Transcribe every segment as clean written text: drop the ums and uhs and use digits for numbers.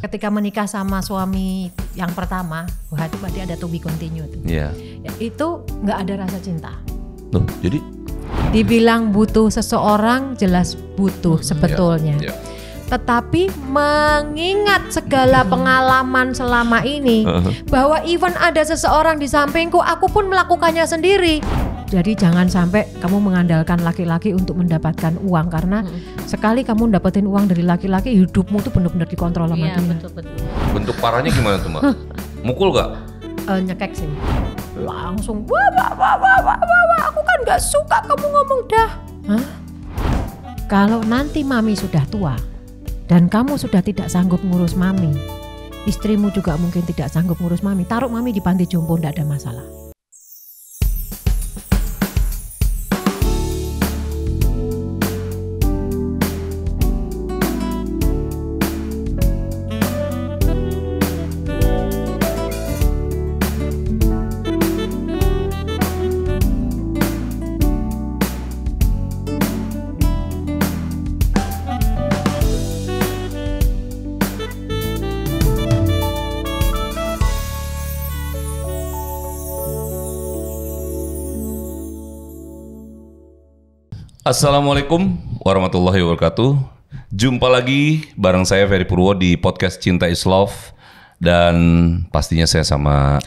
ketika menikah sama suami yang pertama, wah itu berarti ada to be continue tuh. Iya. Ya, itu nggak ada rasa cinta. Loh, jadi Dibilang butuh seseorang, jelas butuh sebetulnya. Iya. Tetapi mengingat segala pengalaman selama ini, bahwa even ada seseorang di sampingku, aku pun melakukannya sendiri. Jadi jangan sampai kamu mengandalkan laki-laki untuk mendapatkan uang, karena sekali kamu dapetin uang dari laki-laki, hidupmu tuh benar-benar dikontrol sama dia. Betul. bentuk parahnya gimana tuh, Mbak? Mukul gak? Nyekek sih. Langsung wah, aku kan gak suka kamu ngomong dah. Hah? Kalau nanti mami sudah tua dan kamu sudah tidak sanggup ngurus mami, istrimu juga mungkin tidak sanggup ngurus mami, taruh mami di panti jompo, tidak ada masalah. Assalamualaikum warahmatullahi wabarakatuh. Jumpa lagi bareng saya Ferry Purwo di podcast Cinta is Love. Dan pastinya saya sama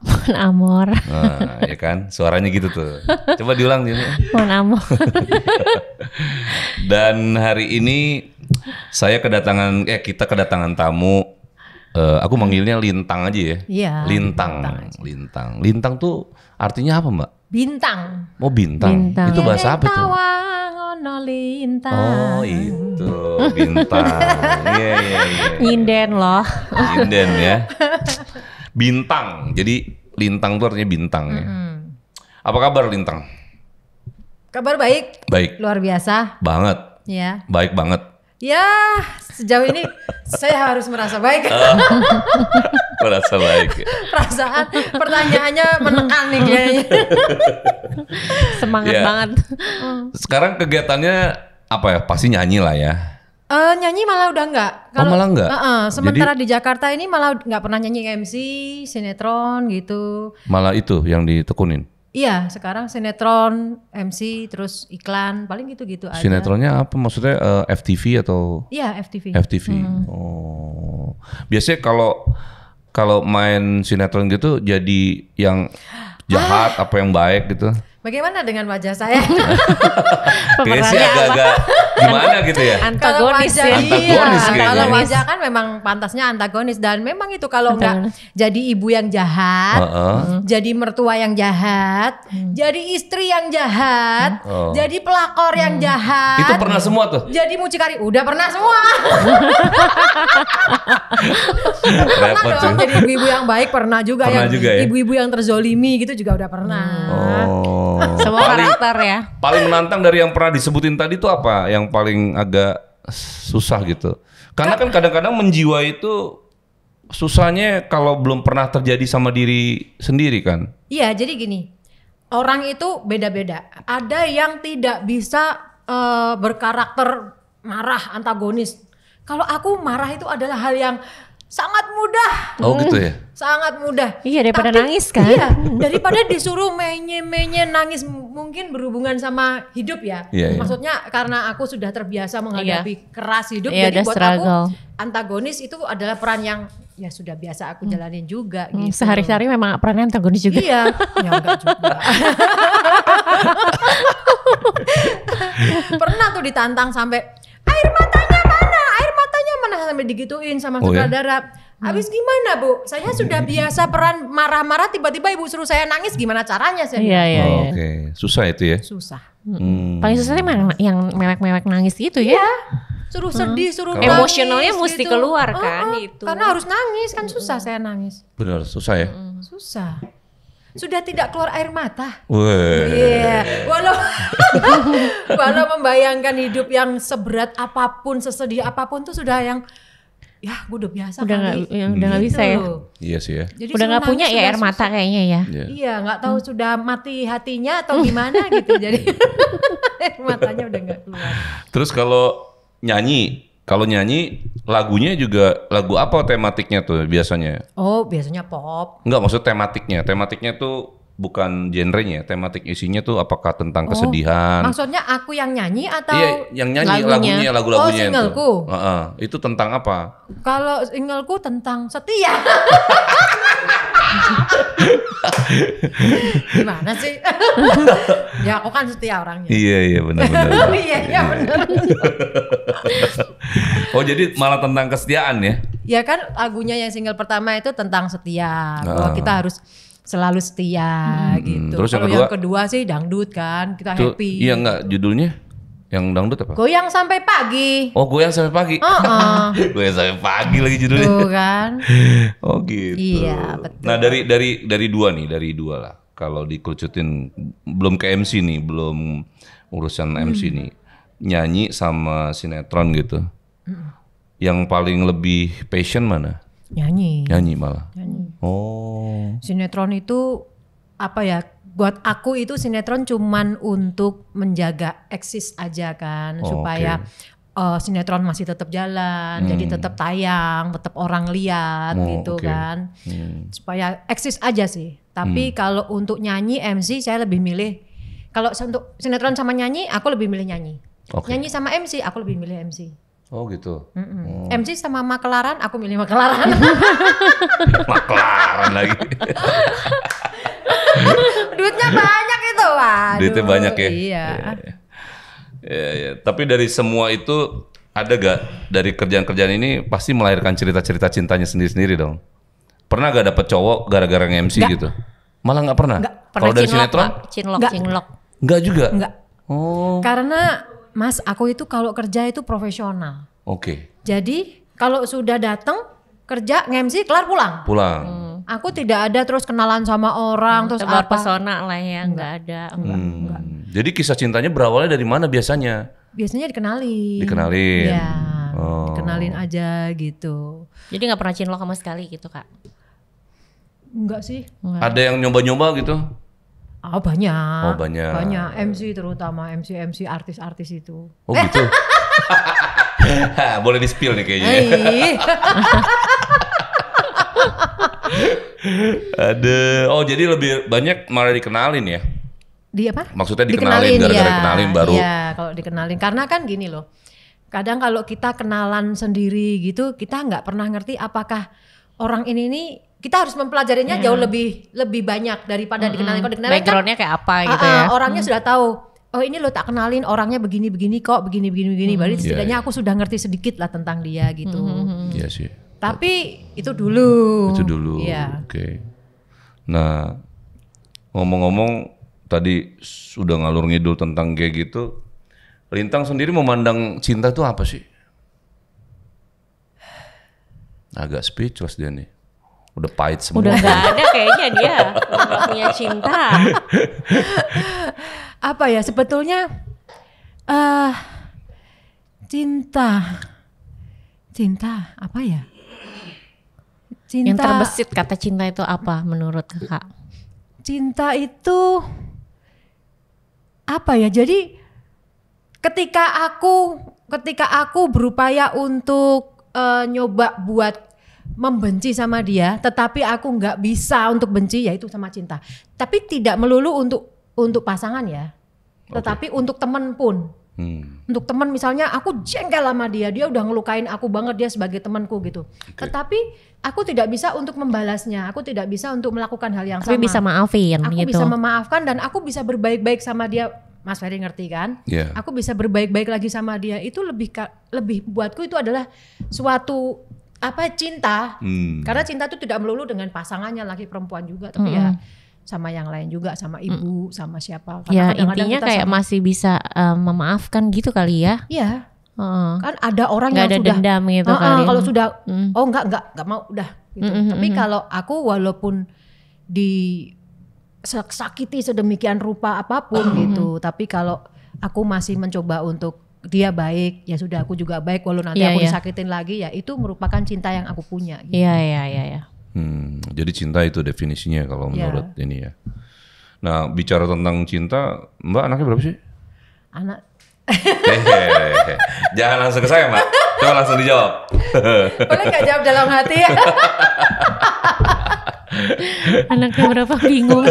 Mon Amor. Nah, ya kan, suaranya gitu tuh. Coba diulang dia. Mon Amor. Dan hari ini kita kedatangan tamu. Aku manggilnya Lintang aja ya. Iya. Lintang tuh artinya apa, Mbak? Bintang. Oh, bintang. Itu bahasa apa tuh? Tawangono lintang. Oh, itu bintang. Iya. Nyinden loh. Nyinden ya. Bintang. Jadi lintang tuh artinya bintang ya. Apa kabar Lintang? Kabar baik. Baik. Luar biasa. Banget. Ya. Baik banget. Ya, sejauh ini saya harus merasa baik. Merasa baik. Perasaan pertanyaannya menekan nih kayaknya. Semangat banget. Sekarang kegiatannya apa ya? Pasti nyanyi lah ya. Nyanyi malah udah enggak. Malah enggak? Sementara di Jakarta ini malah nggak pernah nyanyi MC, sinetron gitu. Malah itu yang ditekunin. Iya, sekarang sinetron, MC, terus iklan, paling gitu-gitu aja. Sinetronnya apa? Maksudnya FTV atau? Iya, FTV. FTV. Oh. Biasanya kalau main sinetron gitu jadi yang jahat apa yang baik gitu? Bagaimana dengan wajah saya? Kayaknya sih agak-agak gimana gitu ya? Antagonis ya. Antagonis kayaknya. Kalau wajah kan memang pantasnya antagonis, dan memang itu kalau nggak jadi ibu yang jahat, jadi mertua yang jahat, jadi istri yang jahat, jadi pelakor yang jahat. Itu pernah semua tuh? Jadi mucikari, udah pernah semua. Pernah dong, jadi ibu-ibu yang baik pernah juga, ibu-ibu yang terzolimi gitu juga udah pernah. Semua karakter ya. Paling menantang dari yang pernah disebutin tadi tuh apa? Yang paling agak susah gitu. Karena kan kadang-kadang menjiwa itu susahnya kalau belum pernah terjadi sama diri sendiri kan. Iya, jadi gini. Orang itu beda-beda. Ada yang tidak bisa berkarakter marah, antagonis. Kalau aku marah itu adalah hal yang sangat mudah. Oh gitu ya? Sangat mudah. Iya, daripada nangis kan? Iya, daripada disuruh menye-menye nangis, mungkin berhubungan sama hidup ya. Iya. Maksudnya karena aku sudah terbiasa menghadapi keras hidup, Iya, jadi buat struggle. aku antagonis itu adalah peran yang ya sudah biasa aku jalanin juga gitu. Sehari-hari memang perannya antagonis juga. Iya, ya enggak juga. Pernah tuh ditantang sampai air matanya mana sampai digituin sama sutradara. Habis gimana Bu? Saya sudah biasa peran marah-marah, tiba-tiba Ibu suruh saya nangis, gimana caranya saya? Iya. Oke, susah itu ya? Susah. Paling susahnya yang mewek-mewek nangis gitu ya. Iya. Suruh sedih, suruh nangis. Emosionalnya mesti keluar kan itu. Karena harus nangis kan, susah saya nangis. Benar, susah ya? Susah. Sudah tidak keluar air mata. Iya. Walau membayangkan hidup yang seberat apapun, sesedih apapun tuh sudah yang ya gue udah biasa udah nggak bisa ya. Iya sih ya. Jadi udah nggak punya ya air mata kayaknya ya. Iya, nggak tahu sudah mati hatinya atau gimana gitu. Jadi air matanya udah nggak keluar. Terus kalau nyanyi lagunya juga lagu apa tematiknya tuh biasanya? Oh, biasanya pop. Enggak, maksud tematiknya. Tematiknya tuh bukan genrenya, tematik isinya tuh apakah tentang kesedihan? Maksudnya aku yang nyanyi atau? Iya, yang nyanyi lagunya. lagu-lagunya singleku. itu. Itu tentang apa? Kalau singleku tentang setia. Gimana sih? Ya aku kan setia orangnya. Iya benar-benar. Iya benar. Oh jadi malah tentang kesetiaan ya? Ya kan lagunya yang single pertama itu tentang setia. Bahwa kita harus selalu setia gitu. Terus yang kedua sih dangdut kan, kita happy. Iya enggak, judulnya yang dangdut apa? Goyang sampai pagi. Oh, goyang sampai pagi. Goyang sampai pagi lagi judulnya. Tuh kan. Oh gitu. Iya, betul. Nah, dari dua lah. Kalau dikerucutin belum ke MC nih, belum urusan MC nih. Nyanyi sama sinetron gitu. Yang paling lebih passion mana? Nyanyi. Nyanyi malah. Nyanyi. Oh. Sinetron itu apa ya? Buat aku itu sinetron cuman untuk menjaga eksis aja kan, supaya sinetron masih tetap jalan, jadi tetap tayang, tetap orang lihat gitu kan, supaya eksis aja sih. Tapi kalau untuk nyanyi MC saya lebih milih, kalau untuk sinetron sama nyanyi aku lebih milih nyanyi. Nyanyi sama MC aku lebih milih MC. Oh gitu. MC sama makelaran aku milih makelaran. Makelaran lagi. Duitnya banyak itu, waduh. Duitnya banyak ya. Iya. Ya. Tapi dari semua itu ada gak dari kerjaan-kerjaan ini pasti melahirkan cerita-cerita cintanya sendiri-sendiri dong. Pernah gak dapet cowok gara-gara nge-MC gitu? Malah gak pernah? Kalau dari sinetron? Cinlok. Enggak juga? Enggak. Oh. Karena Mas, aku itu kalau kerja itu profesional. Oke. Jadi kalau sudah datang kerja nge-MC kelar pulang. Aku tidak ada terus kenalan sama orang terus Tebar apa. pesona lah ya, enggak ada. Enggak. Jadi kisah cintanya berawalnya dari mana biasanya? Biasanya dikenalin. Dikenalin. Ya, dikenalin aja gitu. Jadi enggak pernah cinlok sama sekali gitu, Kak. Enggak sih. Ada yang nyoba-nyoba gitu? Oh banyak. Oh banyak. Banyak MC terutama MC artis-artis itu. Oh gitu. Boleh di-spill nih kayaknya. Ada. Oh jadi lebih banyak malah dikenalin ya? Di apa? Maksudnya dikenalin gara-gara ya. kenalin baru. Iya, kalau dikenalin. Karena kan gini loh. Kadang kalau kita kenalan sendiri gitu, kita nggak pernah ngerti apakah orang ini nih kita harus mempelajarinya jauh lebih banyak daripada dikenalin. Kalau dikenalin backgroundnya kan, kayak apa gitu ya. Orangnya sudah tahu. Oh ini lo tak kenalin orangnya begini kok, begini. Berarti setidaknya aku sudah ngerti sedikit lah tentang dia gitu. Iya sih. Tapi itu dulu. Iya. Oke. Nah, ngomong-ngomong tadi sudah ngalur ngidul tentang kayak gitu. Lintang sendiri memandang cinta itu apa sih? Agak speechless dia nih. Udah pahit semua. Udah gak ada kayaknya dia. Gak punya cinta. Apa ya sebetulnya cinta apa ya? Cinta. Yang terbesit kata cinta itu apa menurut Kakak? Cinta itu apa ya? Jadi ketika aku berupaya untuk nyoba buat membenci sama dia, tetapi aku nggak bisa untuk benci, ya itu sama cinta. Tapi tidak melulu untuk pasangan ya, tetapi untuk teman pun. Untuk teman misalnya aku jengkel sama dia udah ngelukain aku banget, dia sebagai temanku gitu. Tetapi aku tidak bisa untuk membalasnya, aku tidak bisa untuk melakukan hal yang sama. Tapi bisa maafin aku gitu. bisa memaafkan dan aku bisa berbaik-baik sama dia. Mas Ferry ngerti kan? Yeah. Aku bisa berbaik-baik lagi sama dia. Itu lebih buatku itu adalah suatu cinta. Karena cinta itu tidak melulu dengan pasangannya, laki perempuan juga, tapi ya sama yang lain juga, sama ibu, sama siapa. Ya intinya kayak masih bisa memaafkan gitu kali ya. Iya. Kan ada orang yang ada sudah dendam gitu kali. Kalau sudah enggak mau udah gitu. Tapi kalau aku walaupun sakiti sedemikian rupa apapun gitu, tapi kalau aku masih mencoba untuk dia baik, ya sudah aku juga baik walau nanti aku disakitin lagi, ya itu merupakan cinta yang aku punya gitu. Iya. Jadi cinta itu definisinya kalau menurut ini ya. Nah bicara tentang cinta, Mbak anaknya berapa sih? Anak Hehehe. Jangan langsung ke saya, Mbak. Coba langsung dijawab. Boleh nggak jawab dalam hati? Anaknya berapa bingung.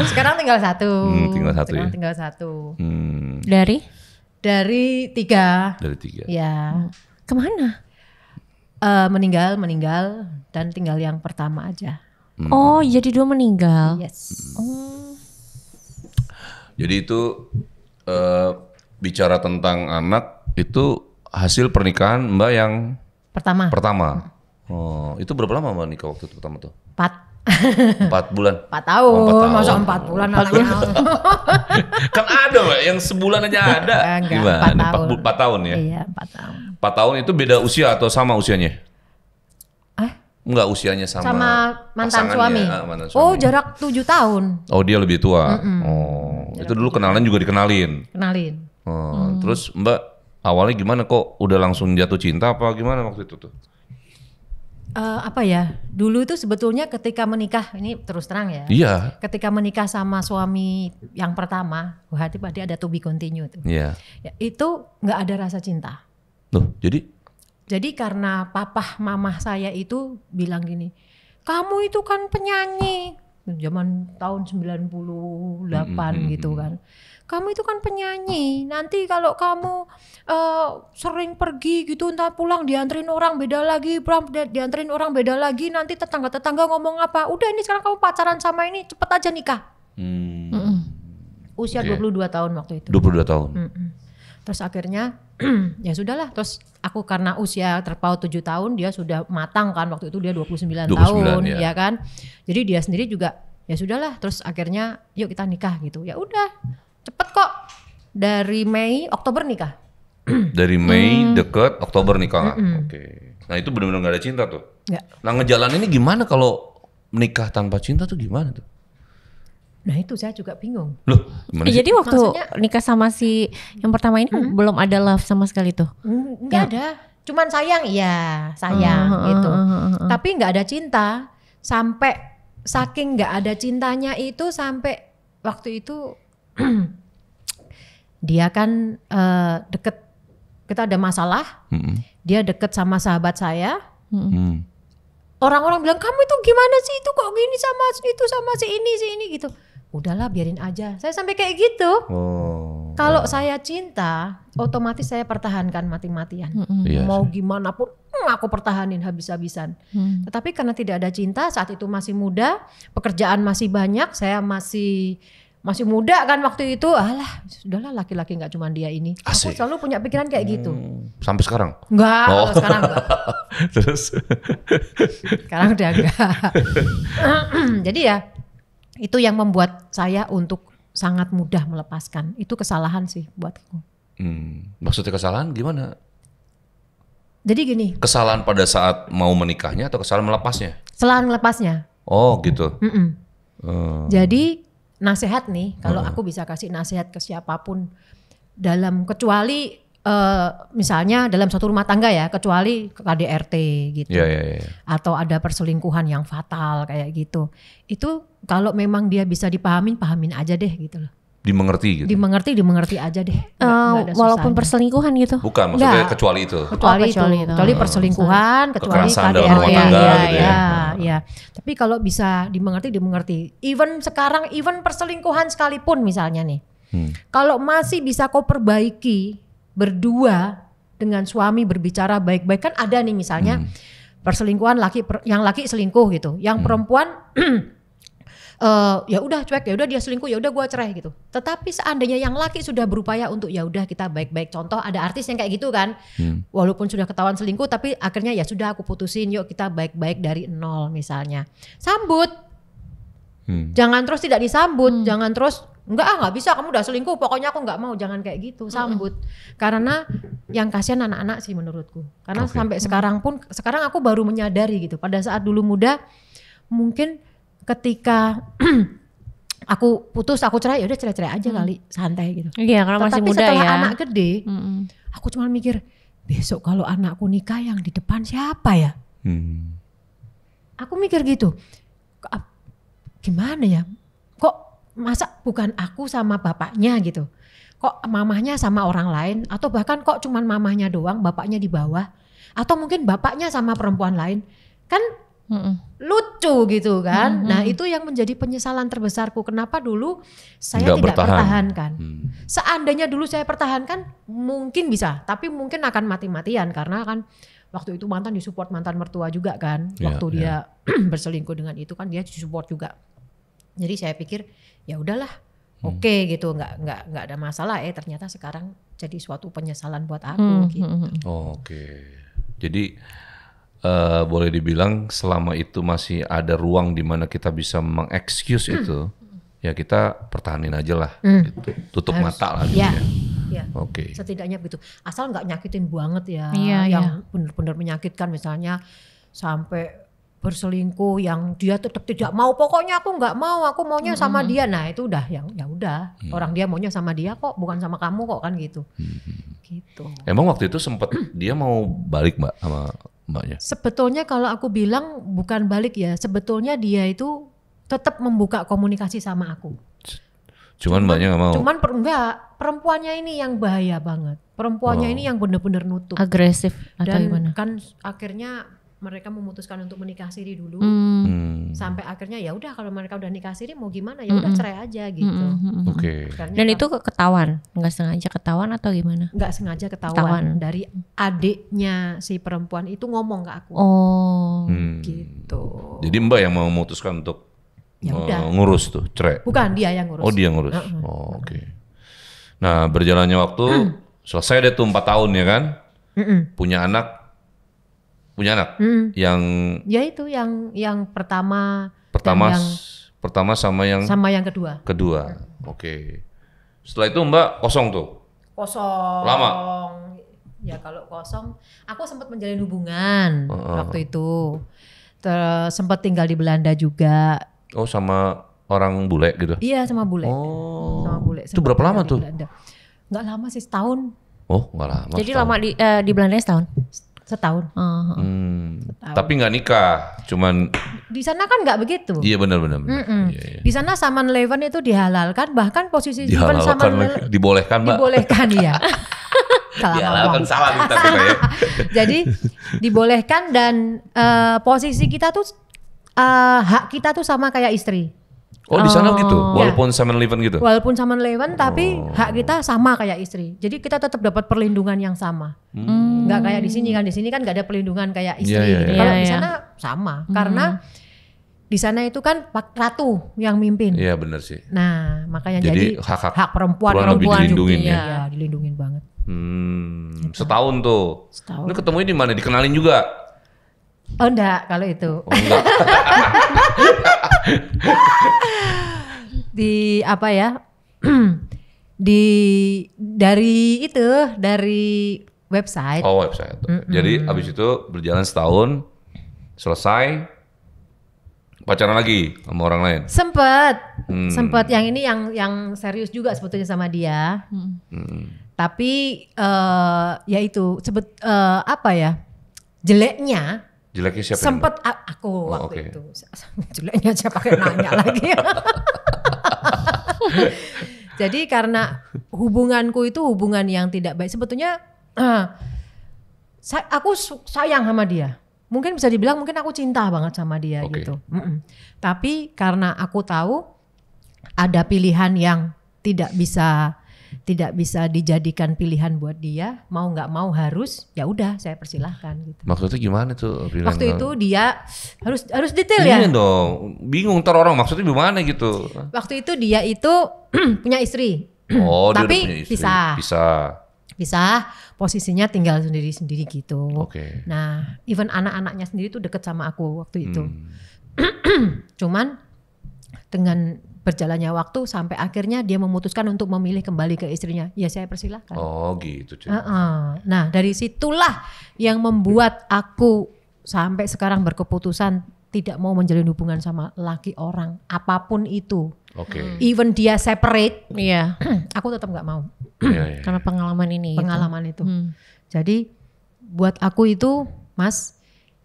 Sekarang tinggal satu. Tinggal satu Sekarang ya? tinggal satu. Dari Dari 3. Dari 3. Ya. kemana? Meninggal dan tinggal yang pertama aja. Oh, jadi 2 meninggal. Yes. Jadi itu bicara tentang anak itu hasil pernikahan Mbak yang pertama. Oh, itu berapa lama Mbak nikah waktu itu pertama tuh? 4 4 bulan. 4 tahun. Oh, 4 tahun. Masa 4 bulan anaknya. Kan ada Mbak yang sebulan aja ada. Enggak, Gimana? 4 tahun. 4 tahun ya? Iya, 4 tahun. 4 tahun itu beda usia atau sama usianya? Enggak, usianya Sama mantan pasangannya. suami. Mantan suami. Oh, jarak 7 tahun. Oh, dia lebih tua. Oh, itu dulu kenalan juga dikenalin. Kenalin. Oh, terus Mbak awalnya gimana kok udah langsung jatuh cinta apa gimana waktu itu tuh? Apa ya? Dulu itu sebetulnya ketika menikah, ini terus terang ya. Iya. Ketika menikah sama suami yang pertama, berarti ada to be continue tuh. Iya. Ya, itu nggak ada rasa cinta. Loh, Jadi karena papa mamah saya itu bilang gini, kamu itu kan penyanyi. Zaman tahun 98 gitu kan. Kamu itu kan penyanyi, nanti kalau kamu sering pergi gitu, entar pulang dianterin orang beda lagi, dianterin orang beda lagi, nanti tetangga-tetangga ngomong apa, udah ini sekarang kamu pacaran sama ini, cepet aja nikah. Usia 22 tahun waktu itu. 22 tahun. Terus akhirnya ya sudahlah, terus aku karena usia terpaut 7 tahun, dia sudah matang kan, waktu itu dia 29 tahun ya kan. Jadi dia sendiri juga ya sudahlah, terus akhirnya yuk kita nikah gitu. Ya udah, cepet kok. Dari Mei, Oktober nikah. Dari Mei deket, Oktober nikah. Oke. Nah itu benar-benar gak ada cinta tuh. Enggak. Nah ngejalan ini gimana kalau menikah tanpa cinta tuh gimana tuh? Nah itu saya juga bingung. Loh, gimana sih? Jadi waktu nikah sama si yang pertama ini belum ada love sama sekali tuh? Enggak ada. Cuman sayang, iya sayang gitu. Tapi nggak ada cinta. Sampai saking nggak ada cintanya itu sampai waktu itu dia kan deket, kita ada masalah. Dia deket sama sahabat saya. Orang-orang bilang kamu itu gimana sih, itu kok gini sama itu sama si ini gitu. Udahlah biarin aja. Saya sampai kayak gitu. Kalau saya cinta, otomatis saya pertahankan mati-matian. Mau gimana pun aku pertahanin habis-habisan. Tetapi karena tidak ada cinta, saat itu masih muda, pekerjaan masih banyak, saya masih muda kan waktu itu. Alah, sudahlah laki-laki nggak cuma dia ini. Asik. Aku selalu punya pikiran kayak gitu. Sampai sekarang? Enggak, kalau sekarang enggak. Terus? Sekarang udah enggak. Jadi ya itu yang membuat saya untuk sangat mudah melepaskan. Itu kesalahan sih buatku. Maksudnya kesalahan gimana? Jadi gini. Kesalahan pada saat mau menikahnya atau kesalahan melepasnya? Kesalahan melepasnya. Oh gitu. Jadi nasihat nih, kalau aku bisa kasih nasihat ke siapapun dalam kecuali misalnya dalam satu rumah tangga ya, kecuali ke KDRT gitu. Iya. Atau ada perselingkuhan yang fatal kayak gitu. Itu kalau memang dia bisa dipahamin, pahamin aja deh gitu loh. Dimengerti gitu. Dimengerti aja deh. Nggak ada Walaupun susahnya. perselingkuhan gitu. Bukan, maksudnya kecuali itu. Kecuali perselingkuhan, kecuali Kekerasan dalam KDRT rumah tangga gitu ya. ya. Tapi kalau bisa dimengerti. Even sekarang, even perselingkuhan sekalipun misalnya nih. Kalau masih bisa kau perbaiki berdua dengan suami, berbicara baik-baik, kan ada nih misalnya perselingkuhan yang laki selingkuh gitu, yang perempuan ya udah cuek, ya udah dia selingkuh, ya udah gua cerai gitu. Tetapi seandainya yang laki sudah berupaya untuk ya udah kita baik-baik, contoh ada artis yang kayak gitu kan, walaupun sudah ketahuan selingkuh tapi akhirnya ya sudah aku putusin, yuk kita baik-baik dari nol misalnya. Sambut, jangan terus tidak disambut, jangan terus nggak bisa, kamu udah selingkuh pokoknya aku nggak mau, jangan kayak gitu, sambut. Karena yang kasihan anak-anak sih menurutku, karena sampai sekarang aku baru menyadari gitu. Pada saat dulu muda mungkin ketika aku putus, aku cerai, ya udah cerai aja kali, santai gitu. Iya, karena masih muda ya. Tapi setelah anak gede, aku cuma mikir besok kalau anakku nikah yang di depan siapa ya? Aku mikir gitu, gimana ya? Kok masa bukan aku sama bapaknya gitu? kok mamahnya sama orang lain, atau bahkan kok cuman mamahnya doang, bapaknya di bawah, atau mungkin bapaknya sama perempuan lain, kan lucu gitu kan. Nah itu yang menjadi penyesalan terbesarku, kenapa dulu saya tidak pertahankan. Seandainya dulu saya pertahankan mungkin bisa, tapi mungkin akan mati-matian, karena kan waktu itu mantan disupport mantan mertua juga kan, waktu dia berselingkuh dengan itu kan dia disupport juga. Jadi saya pikir ya udahlah, oke gitu, nggak ada masalah. Ternyata sekarang jadi suatu penyesalan buat aku gitu. Oke. Jadi boleh dibilang selama itu masih ada ruang di mana kita bisa mengexcuse itu, ya kita pertahanin aja lah, gitu. Tutup mata lah gitu ya. Ya. Oke. Setidaknya begitu. Asal nggak nyakitin banget ya, Iya, yang benar-benar menyakitkan, misalnya sampai berselingkuh yang dia tetap tidak mau, pokoknya aku nggak mau, aku maunya sama dia. Nah itu udah yang ya udah, orang dia maunya sama dia kok, bukan sama kamu kok, kan gitu. Gitu. Emang waktu itu sempat dia mau balik Mbak sama mbaknya? Sebetulnya kalau aku bilang bukan balik ya, sebetulnya dia itu tetap membuka komunikasi sama aku. Cuman mbaknya nggak mau. Cuman perempuannya ini yang bahaya banget. Perempuannya ini yang benar-benar nutup. Agresif atau Dan gimana? kan akhirnya mereka memutuskan untuk menikah siri dulu. Sampai akhirnya ya udah, kalau mereka udah nikah siri mau gimana, ya udah cerai aja gitu. Oke. Dan itu ketahuan, nggak sengaja ketahuan atau gimana? Nggak sengaja ketahuan. Dari adiknya si perempuan itu ngomong ke aku. Oh. Gitu. Jadi mbak yang mau memutuskan untuk Ya udah. ngurus tuh cerai? Bukan, dia yang ngurus. Oh dia ngurus. Oh, oke. Nah berjalannya waktu selesai deh tuh 4 tahun ya kan? Punya anak yang Ya itu yang pertama sama yang kedua. Oke. Setelah itu mbak kosong tuh? Kosong. Lama? Ya kalau kosong, aku sempat menjalin hubungan waktu itu. Sempat tinggal di Belanda juga. Oh sama orang bule gitu? Iya sama bule. Oh. Sama bule. Itu berapa lama tuh? Nggak lama sih, setahun. Oh nggak lama. Jadi lama di Belanda setahun? Setahun. Tapi nggak nikah, cuman Di sana kan nggak begitu. iya benar. Iya. Di sana saman leven itu dihalalkan, bahkan posisi Dihalalkan, dibolehkan mbak. Dibolehkan ya. Dihalalkan salah kita ya. Jadi dibolehkan, dan posisi kita tuh hak kita tuh sama kayak istri. Oh di sana gitu, walaupun saman leven gitu. Walaupun saman leven, tapi hak kita sama kayak istri. Jadi kita tetap dapat perlindungan yang sama. Nggak kayak di sini kan nggak ada perlindungan kayak istri. Iya. Kalau di sana sama, karena di sana itu kan ratu yang mimpin. Iya benar sih. Nah makanya jadi hak perempuan lebih dilindungin juga, ya. ya dilindungin banget. Setahun tuh. Setahun. Lu ketemunya di mana? Dikenalin juga? Oh enggak, kalau itu. Oh, enggak. Di apa ya? dari website. Oh website. Jadi abis itu berjalan setahun, selesai, pacaran lagi sama orang lain? Sempet yang ini yang serius juga sebetulnya sama dia. Tapi ya itu apa ya, jeleknya siapa? Sempet aku waktu itu. Jeleknya siapa pakai nanya lagi. Jadi karena hubunganku itu hubungan yang tidak baik. Sebetulnya aku sayang sama dia. Mungkin bisa dibilang mungkin aku cinta banget sama dia gitu. Tapi karena aku tahu ada pilihan yang tidak bisa dijadikan pilihan buat dia, mau nggak mau harus, ya udah saya persilahkan gitu. Maksudnya gimana tuh pilihan? Waktu itu dia harus detail ya. Iya dong, bingung ntar orang maksudnya gimana gitu. Waktu itu dia itu punya istri. Oh, tapi dia udah punya istri. Pisah, posisinya tinggal sendiri-sendiri gitu. Oke. Nah, even anak-anaknya sendiri tuh deket sama aku waktu itu. Cuman dengan berjalannya waktu sampai akhirnya dia memutuskan untuk memilih kembali ke istrinya. Ya saya persilahkan. Oh gitu. Nah dari situlah yang membuat aku sampai sekarang berkeputusan tidak mau menjalin hubungan sama laki orang apapun itu. Oke. Even dia separate, Iya. aku tetap nggak mau. Iya. Karena pengalaman ini. Pengalaman itu. Jadi buat aku itu, Mas,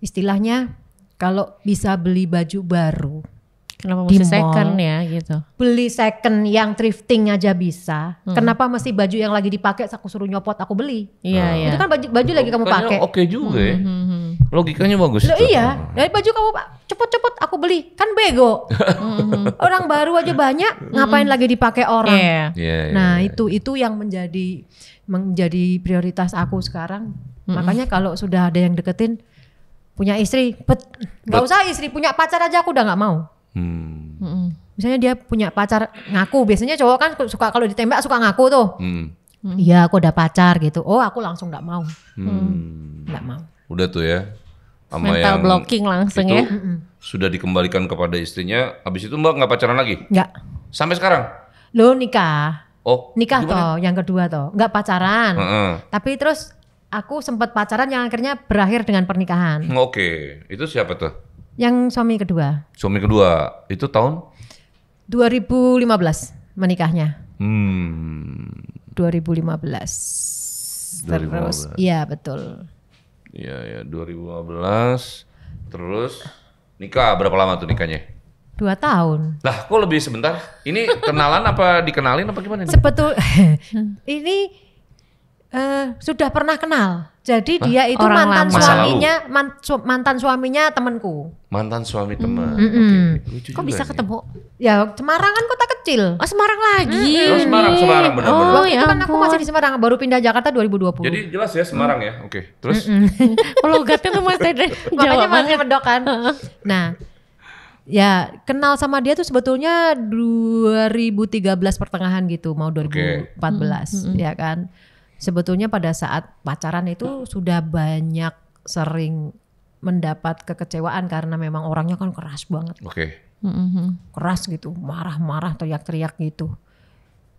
istilahnya kalau bisa beli baju baru Kenapa di mesti mall. second ya gitu? Beli second yang thrifting aja bisa. Kenapa mesti baju yang lagi dipakai aku suruh nyopot aku beli? Iya iya. Itu kan baju lagi kamu Logikanya pakai. Oke juga ya. Logikanya bagus. Loh, tuh. iya, dari baju kamu cepet-cepet aku beli, kan bego. Orang baru aja banyak, ngapain lagi dipakai orang? Iya. Iya, iya, Nah iya. itu yang menjadi prioritas aku sekarang. Makanya kalau sudah ada yang deketin punya istri, nggak usah istri, punya pacar aja aku udah nggak mau. Misalnya dia punya pacar ngaku, biasanya cowok kan suka kalau ditembak suka ngaku tuh. Iya aku udah pacar gitu. Oh aku langsung nggak mau, nggak mau. Udah tuh ya. Sama Mental yang blocking langsung itu ya. Sudah dikembalikan kepada istrinya. Habis itu Mbak nggak pacaran lagi? Nggak. Sampai sekarang? Lo nikah. Oh, Nikah gimana? toh, yang kedua toh, nggak pacaran. Heeh. Tapi terus aku sempat pacaran yang akhirnya berakhir dengan pernikahan. Oke, itu siapa tuh? Yang suami kedua, Suami kedua itu tahun? 2015 menikahnya. 2015. 2015. Terus, iya betul. Iya ya, 2015. Terus nikah berapa lama tuh nikahnya? 2 tahun. Lah, kok lebih sebentar? Ini kenalan apa dikenalin apa gimana nih? Ini sudah pernah kenal. Jadi dia itu Orang mantan lama. suaminya, mantan suaminya temanku. Mantan suami teman. Lucu Kok juga bisa nih. ketemu? Ya Semarang kan kota kecil. Oh Semarang lagi. Oh, Semarang benar-benar. Oh Waktu ya itu kan aku ampun. masih di Semarang, baru pindah Jakarta 2020. Jadi jelas ya Semarang ya. Oke. Terus Oh, logatnya tuh masih ada Makanya masih jawabannya. medok kan. Nah, ya kenal sama dia tuh sebetulnya 2013 pertengahan gitu, mau 2014 ya kan. Sebetulnya pada saat pacaran itu sudah banyak sering mendapat kekecewaan karena memang orangnya kan keras banget. oke. Keras gitu, marah-marah, teriak-teriak gitu.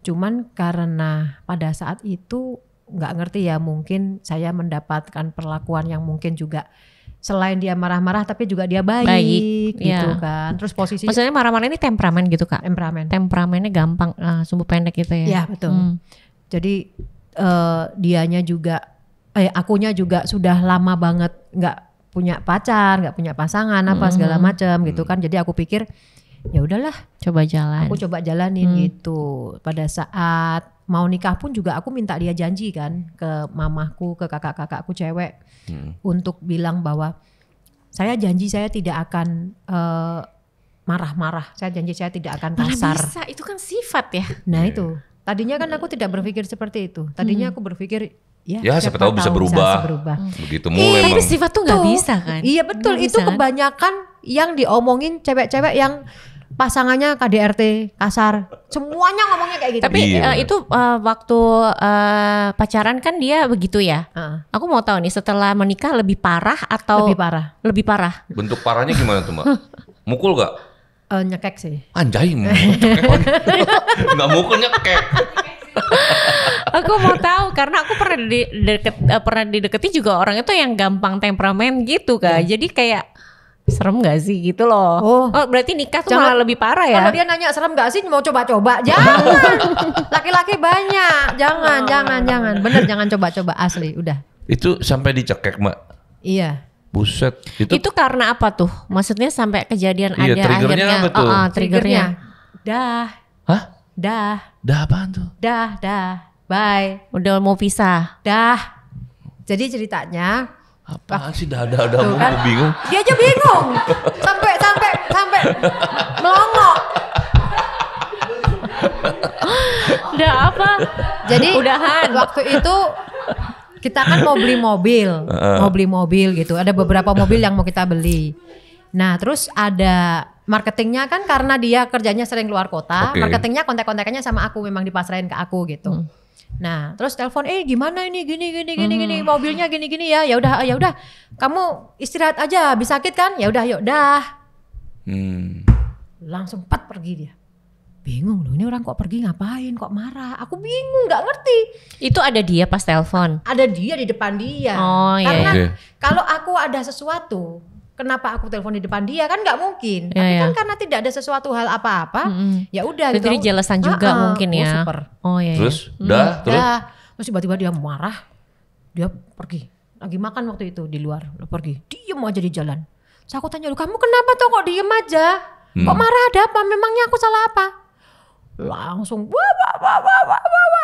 Cuman karena pada saat itu nggak ngerti ya, mungkin saya mendapatkan perlakuan yang mungkin juga selain dia marah-marah tapi juga dia baik gitu ya. kan. Terus posisi Maksudnya marah-marah ini temperamen gitu Kak? temperamen. Temperamennya gampang, sumbu pendek gitu ya? Iya betul. Jadi dianya juga, akunya juga sudah lama banget nggak punya pacar, nggak punya pasangan apa segala macam gitu kan. Jadi aku pikir ya udahlah, Coba jalan. aku coba jalanin gitu. Pada saat mau nikah pun juga aku minta dia janji kan ke mamahku, ke kakak-kakakku cewek untuk bilang bahwa saya janji saya tidak akan marah-marah. Saya janji saya tidak akan Mana kasar. bisa, itu kan sifat ya. Nah itu. Tadinya kan aku tidak berpikir seperti itu. Tadinya aku berpikir Ya, siapa tahu bisa berubah. Begitu mulai Tapi emang. sifat tuh nggak bisa kan? Iya betul, Nggak itu bisa kan? kebanyakan yang diomongin cewek-cewek yang pasangannya KDRT, kasar. Semuanya ngomongnya kayak gitu. Tapi Iya. itu waktu pacaran kan dia begitu ya. Heeh. Aku mau tahu nih setelah menikah lebih parah atau Lebih parah. Lebih parah. Bentuk parahnya gimana tuh Mbak? Mukul gak? Nyekek sih. Anjay, nggak mukul nyekek. Aku mau tahu karena aku pernah dideketin juga orang itu yang gampang temperamen gitu Kak. Jadi kayak serem gak sih gitu loh. Oh. Berarti nikah tuh Jangan- malah lebih parah ya. Kalau dia nanya serem gak sih, mau coba-coba? Jangan. Laki-laki banyak. Jangan. Bener jangan coba-coba, asli. Udah. Itu sampai dicekek Mbak. Iya. Buset. Itu karena apa tuh? Maksudnya sampai kejadian Iya, ada triggernya akhirnya. apa tuh? Triggernya. Dah. Hah? Dah. Dah apaan tuh? Dah. Bye. Udah mau pisah. Dah. Jadi ceritanya Apaan sih dah tuh aku kan, bingung. dia aja bingung. sampai melongo. Udah apa? Jadi Udahan. waktu itu kita kan mau beli mobil gitu. Ada beberapa mobil yang mau kita beli. Nah terus ada marketingnya kan karena dia kerjanya sering keluar kota. Oke. Marketingnya kontak-kontakannya sama aku, memang dipasrahin ke aku gitu. Nah terus telepon, gimana ini gini mobilnya gini ya. Ya udah kamu istirahat aja, habis sakit kan? Ya udah yuk dah. Langsung pergi dia. Bingung loh, ini orang kok pergi ngapain, kok marah. Aku bingung, nggak ngerti. Itu ada dia pas telepon. Ada dia di depan dia. Oh, iya, Karena iya. kalau aku ada sesuatu, kenapa aku telepon di depan dia kan nggak mungkin. Iya, Tapi iya. kan karena tidak ada sesuatu hal apa-apa, ya udah. Jadi jelasan juga mungkin ya. Super. Oh iya. Terus? Dah? Terus? Dah. Terus tiba-tiba dia marah, dia pergi. Lagi makan waktu itu di luar, dia pergi. Diem aja di jalan. Terus aku tanya, lu kamu kenapa tuh kok diem aja? Kok marah, ada apa? Memangnya aku salah apa? Langsung wah,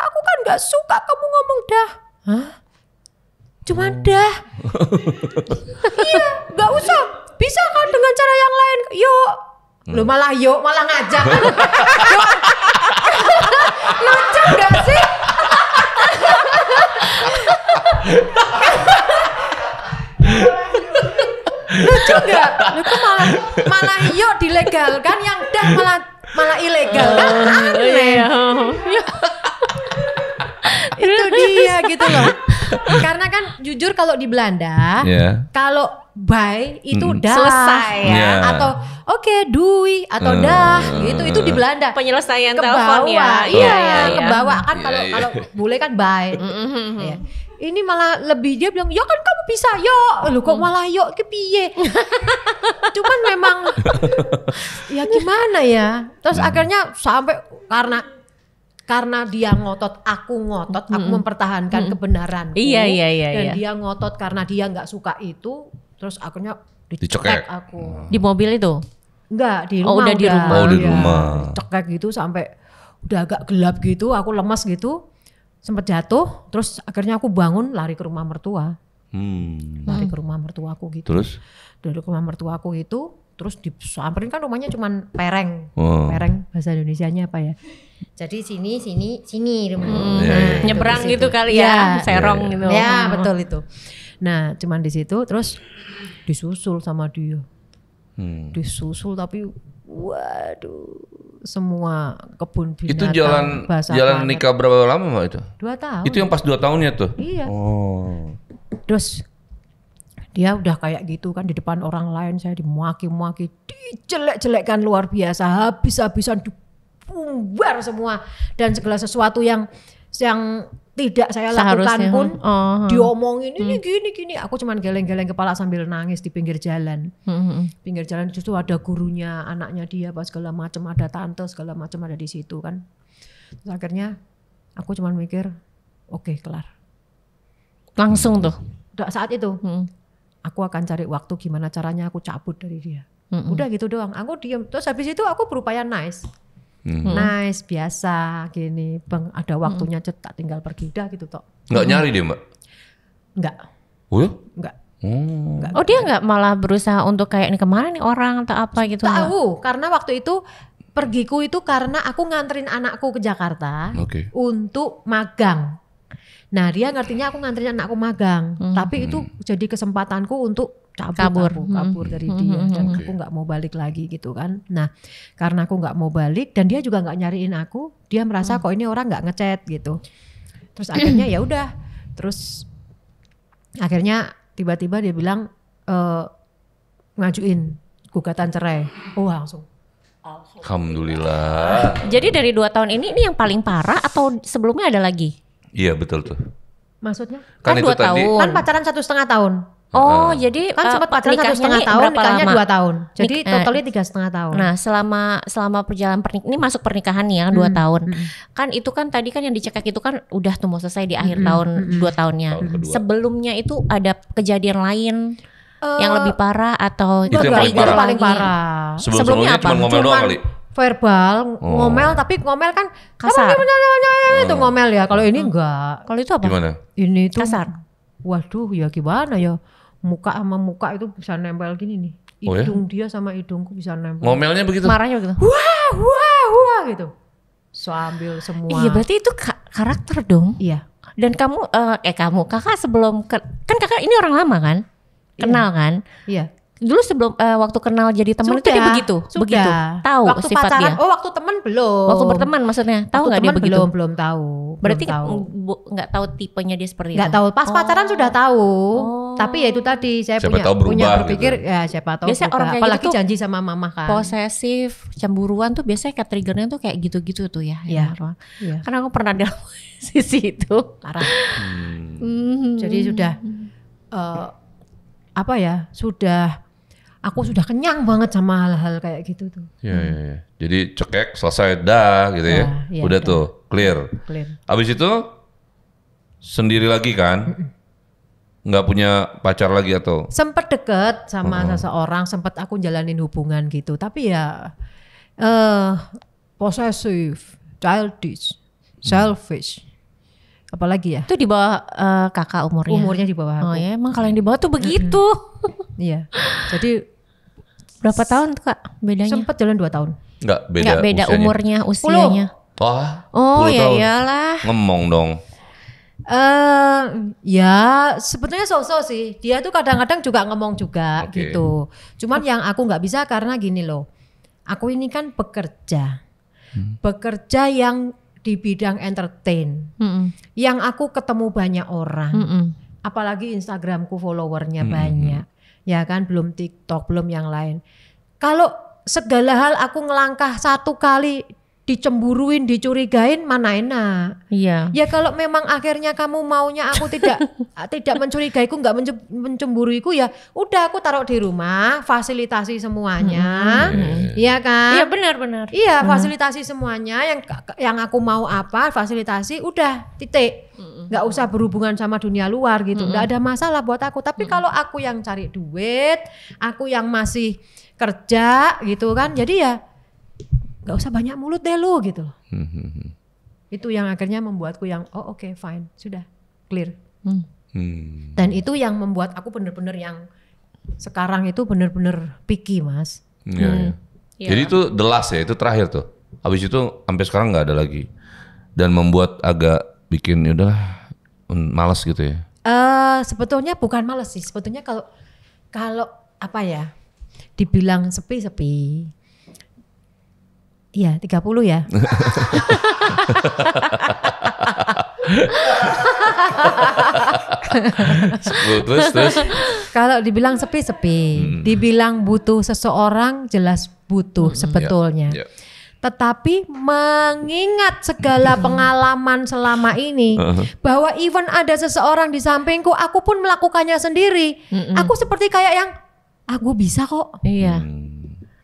aku kan nggak suka kamu ngomong dah. Hah? Cuma dah. Iya, nggak usah. Bisa kan dengan cara yang lain. Yuk. Lu malah ngajak. Lucu gak sih? Lucu gak? Lu kok malah yuk dilegalkan, yang dah malah ilegal kan? Aneh. Itu dia gitu loh. Karena kan jujur kalau di Belanda, kalau bye itu dah selesai ya. Atau oke, dui atau dah gitu, itu di Belanda. Penyelesaian Kebawa, telepon ya. Iya, kebawa kan kalau bule kan bye. Ya. Ini malah lebih dia bilang, "Ya kan kamu bisa, yo." Lu kok malah yo ke piye? Cuman memang ya gimana ya? Terus akhirnya sampai karena dia ngotot, aku mempertahankan kebenaranku. Iya. Dan dia ngotot karena dia nggak suka itu, terus akhirnya dicekek aku. Di mobil itu? Enggak, di rumah. Oh, udah di rumah. Oh, di rumah. Dicekek gitu sampai udah agak gelap gitu, aku lemas gitu. Sempat jatuh, terus akhirnya aku bangun lari ke rumah mertua. Lari ke rumah mertuaku gitu. Terus? Dari rumah mertuaku itu, terus disamperin kan rumahnya cuman pereng. Pereng bahasa Indonesianya apa ya? Jadi sini rumahnya. Nyebrang gitu kali ya, serong gitu. Ya, betul itu. Nah, cuman di situ terus disusul sama dia. Disusul tapi waduh, semua kebun binatang. Itu jalan nikah berapa lama Mbak itu? 2 tahun. Itu yang pas 2 tahunnya tuh? Iya. Oh. Terus dia udah kayak gitu kan di depan orang lain, saya dimaki-maki, dijelek-jelekkan luar biasa, habis-habisan dibubar semua, dan segala sesuatu yang tidak saya lakukan pun diomongin ini gini. Aku cuman geleng-geleng kepala sambil nangis di pinggir jalan. Pinggir jalan justru ada gurunya, anaknya dia, apa segala macam, ada tante segala macam ada di situ kan. Terus akhirnya aku cuman mikir, oke, kelar. Langsung tuh. Saat itu aku akan cari waktu gimana caranya aku cabut dari dia. Udah gitu doang. Aku diem. Terus habis itu aku berupaya nice. Nice, biasa gini. Bang, ada waktunya tak tinggal pergi. Udah gitu toh. Nggak nyari dia Mbak? Nggak. Oh ya? Nggak. Oh dia nggak malah berusaha untuk kayak ini kemana nih orang atau apa gitu? Tahu, karena waktu itu pergiku itu karena aku nganterin anakku ke Jakarta untuk magang. Nah dia ngertinya aku nganterin anakku magang, tapi itu jadi kesempatanku untuk kabur dari dia, dan aku nggak mau balik lagi gitu kan. Nah karena aku nggak mau balik dan dia juga nggak nyariin aku, dia merasa kok ini orang nggak ngechat gitu. Terus akhirnya ya udah, terus akhirnya tiba-tiba dia bilang ngajuin gugatan cerai. Oh langsung. Alhamdulillah. Jadi dari 2 tahun ini yang paling parah atau sebelumnya ada lagi? Iya betul tuh. Maksudnya? Kan 2 tahun. Kan pacaran 1,5 tahun. Oh jadi kan sempat pacaran 1,5 tahun, nikahnya 2 tahun. Jadi totalnya 3,5 tahun. Nah selama perjalanan pernikahan ini masuk pernikahan nih ya 2 tahun. Kan itu kan tadi kan yang dicekak itu kan udah tuh mau selesai di akhir tahun 2 tahunnya. Sebelumnya itu ada kejadian lain yang lebih parah atau itu yang paling parah. Sebelumnya cuma ngomel doang kali. Verbal, ngomel, tapi ngomel kan kasar. Itu ngomel ya. Kalau ini enggak. Kalau itu apa? Gimana? Ini tuh kasar. Waduh, ya gimana ya? Muka sama muka itu bisa nempel gini nih. Hidung dia sama hidungku bisa nempel. Ngomelnya begitu? Marahnya begitu? Wah gitu. Sambil semua. Iya berarti itu karakter dong. Iya. Dan kamu, kakak sebelum, kan kakak ini orang lama kan? Kenal kan? Iya. Dulu sebelum waktu kenal jadi teman itu dia begitu? Begitu? Tahu waktu sifat pacaran, dia? Oh waktu teman belum. Waktu berteman maksudnya? Tahu nggak dia begitu? Belum tahu. Berarti nggak tahu tipenya dia seperti itu? Nggak tahu. Pas pacaran sudah tahu. Tapi ya itu tadi saya punya berpikir gitu. Ya siapa tahu biasanya orang kayak apalagi gitu janji sama mama kan. Posesif, cemburuan tuh biasanya kayak triggernya tuh kayak gitu-gitu tuh ya. Iya. Karena aku pernah dalam sisi itu. Parah. Jadi sudah aku sudah kenyang banget sama hal-hal kayak gitu tuh. Iya. Jadi cekek selesai dah gitu ya. Udah tuh clear. Clear. Abis itu sendiri lagi kan? nggak punya pacar lagi atau? Sempet deket sama seseorang, sempet aku jalanin hubungan gitu, tapi ya possessive, childish, selfish, apalagi ya? Itu di bawah kakak umurnya? Umurnya di bawah aku. Oh ya, emang kalau yang di bawah tuh begitu. Iya, jadi berapa tahun tuh Kak bedanya? sempet jalan 2 tahun. Nggak beda usianya. umurnya, usianya. Wah, Oh 10 ya tahun. iyalah. Ngomong dong. Ya sebetulnya sosok sih. Dia tuh kadang-kadang juga ngomong juga Oke. gitu. Cuman yang aku nggak bisa karena gini loh. Aku ini kan bekerja. Bekerja yang di bidang entertain. Yang aku ketemu banyak orang. Apalagi Instagramku followernya banyak. Ya kan, belum TikTok, belum yang lain. Kalau segala hal aku ngelangkah 1 kali dicemburuin, dicurigain, mana enak. Iya. Ya kalau memang akhirnya kamu maunya aku tidak mencurigaiku, nggak mencemburuiku, ya udah aku taruh di rumah, fasilitasi semuanya, iya kan? Iya benar-benar. Iya, fasilitasi semuanya, yang aku mau apa, fasilitasi, udah titik. Nggak usah berhubungan sama dunia luar gitu, nggak ada masalah buat aku. Tapi kalau aku yang cari duit, aku yang masih kerja gitu kan, jadi ya nggak usah banyak mulut deh lu gitu. Itu yang akhirnya membuatku yang oke, fine, sudah clear. Dan itu yang membuat aku bener-bener yang sekarang itu bener-bener picky, Mas. Iya. Jadi itu the last ya, itu terakhir tuh. Habis itu sampai sekarang nggak ada lagi. Dan membuat agak bikin udah malas gitu ya. Sebetulnya bukan malas sih. Sebetulnya kalau apa ya? Dibilang sepi-sepi. Iya, 30 ya. Terus. Kalau dibilang sepi-sepi, dibilang butuh seseorang, jelas butuh sebetulnya. Iya. Tetapi mengingat segala pengalaman selama ini, bahwa even ada seseorang di sampingku, aku pun melakukannya sendiri. Aku seperti kayak yang, aku bisa kok. Iya.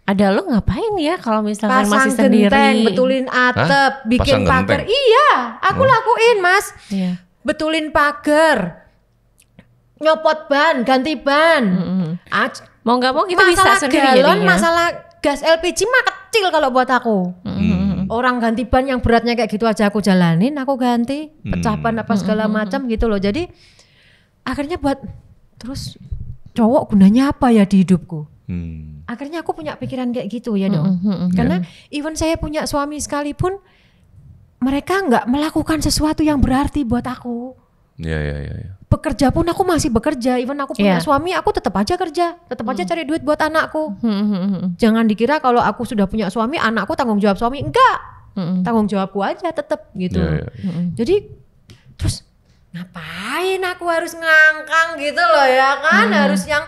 Ada lo ngapain ya kalau misalkan Pasang masih sendiri? genteng, betulin atap, bikin Pasang pagar. genteng? Iya, aku lakuin, Mas. Iya. Betulin pagar, nyopot ban, ganti ban. Mau nggak mau kita bisa Masalah sendiri galon, jadinya. masalah gas LPG mah kecil kalau buat aku. Orang ganti ban yang beratnya kayak gitu aja aku jalanin, aku ganti. Pecah ban apa segala macam gitu loh. Jadi akhirnya buat terus cowok gunanya apa ya di hidupku? Akhirnya aku punya pikiran kayak gitu ya dong. Karena even saya punya suami sekalipun, mereka nggak melakukan sesuatu yang berarti buat aku. Iya. Bekerja pun aku masih bekerja. Even aku punya suami, aku tetap aja kerja, tetap aja cari duit buat anakku. Jangan dikira kalau aku sudah punya suami, anakku tanggung jawab suami. Enggak, tanggung jawabku aja tetap gitu. Jadi terus ngapain aku harus ngangkang gitu loh ya kan? Harus yang